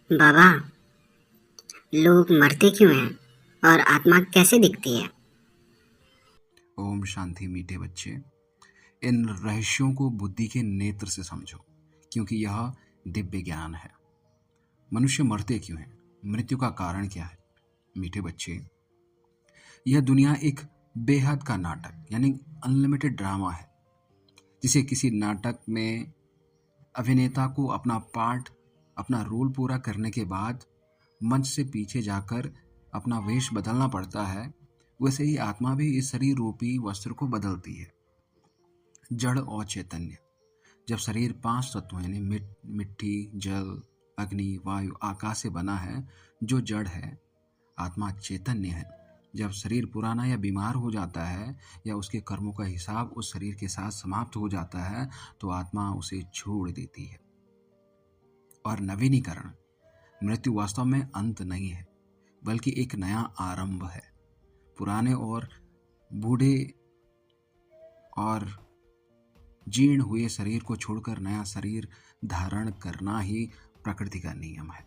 बाबा, लोग मरते क्यों हैं और आत्मा कैसे दिखती है? ओम शांति मीठे बच्चे। इन रहस्यों को बुद्धि के नेत्र से समझो, क्योंकि यह दिव्य ज्ञान है। मनुष्य मरते क्यों हैं? मृत्यु का कारण क्या है? मीठे बच्चे, यह दुनिया एक बेहद का नाटक यानी अनलिमिटेड ड्रामा है। जिसे किसी नाटक में अभिनेता को अपना पार्ट, अपना रोल पूरा करने के बाद मंच से पीछे जाकर अपना वेश बदलना पड़ता है, वैसे ही आत्मा भी इस शरीर रूपी वस्त्र को बदलती है। जड़ और चैतन्य। जब शरीर 5 तत्वों यानी मिट्टी, जल, अग्नि, वायु, आकाश से बना है, जो जड़ है, आत्मा चैतन्य है। जब शरीर पुराना या बीमार हो जाता है या उसके कर्मों का हिसाब उस शरीर के साथ समाप्त हो जाता है, तो आत्मा उसे छोड़ देती है। और नवीनीकरण। मृत्यु वास्तव में अंत नहीं है, बल्कि एक नया आरंभ है। पुराने और बूढ़े और जीर्ण हुए शरीर को छोड़कर नया शरीर धारण करना ही प्रकृति का नियम है।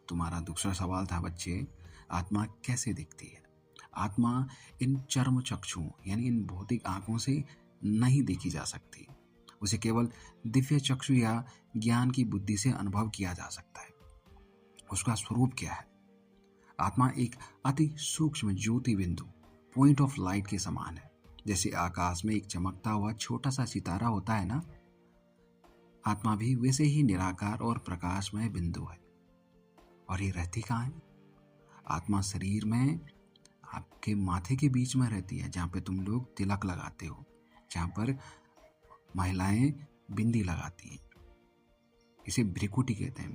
तुम्हारा दूसरा सवाल था बच्चे, आत्मा कैसे दिखती है? आत्मा इन चर्म चक्षुओं यानी इन भौतिक आंखों से नहीं देखी जा सकती। उसे केवल दिव्य चक्षु या ज्ञान की बुद्धि से अनुभव किया जा सकता है। उसका स्वरूप क्या है? आत्मा एक अति सूक्ष्म ज्योति बिंदु, पॉइंट ऑफ लाइट के समान है। जैसे आकाश में एक चमकता हुआ छोटा सा सितारा होता है ना, आत्मा भी वैसे ही निराकार और प्रकाशमय बिंदु है। और ये रहती कहाँ है? आत्मा शरीर में आपके माथे के बीच में रहती है, जहाँ पे तुम लोग तिलक लगाते हो, जहाँ पर महिलाएं बिंदी लगाती हैं। इसे भ्रिकुटी कहते हैं।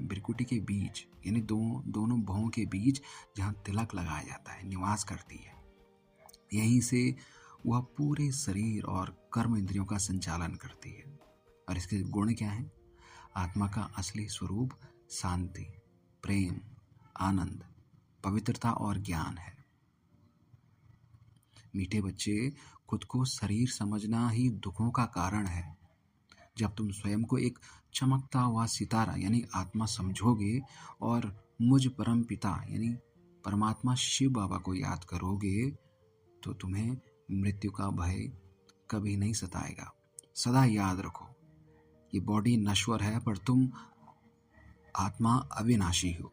भ्रिकुटी के बीच यानी दोनों भौं के बीच जहाँ तिलक लगाया जाता है, निवास करती है। यहीं से वह पूरे शरीर और कर्म इंद्रियों का संचालन करती है। और इसके गुण क्या हैं? आत्मा का असली स्वरूप शांति, प्रेम, आनंद, पवित्रता और ज्ञान है। मीठे बच्चे, खुद को शरीर समझना ही दुखों का कारण है। जब तुम स्वयं को एक चमकता हुआ सितारा यानी आत्मा समझोगे और मुझ परम पिता यानी परमात्मा शिव बाबा को याद करोगे, तो तुम्हें मृत्यु का भय कभी नहीं सताएगा। सदा याद रखो, ये बॉडी नश्वर है, पर तुम आत्मा अविनाशी हो।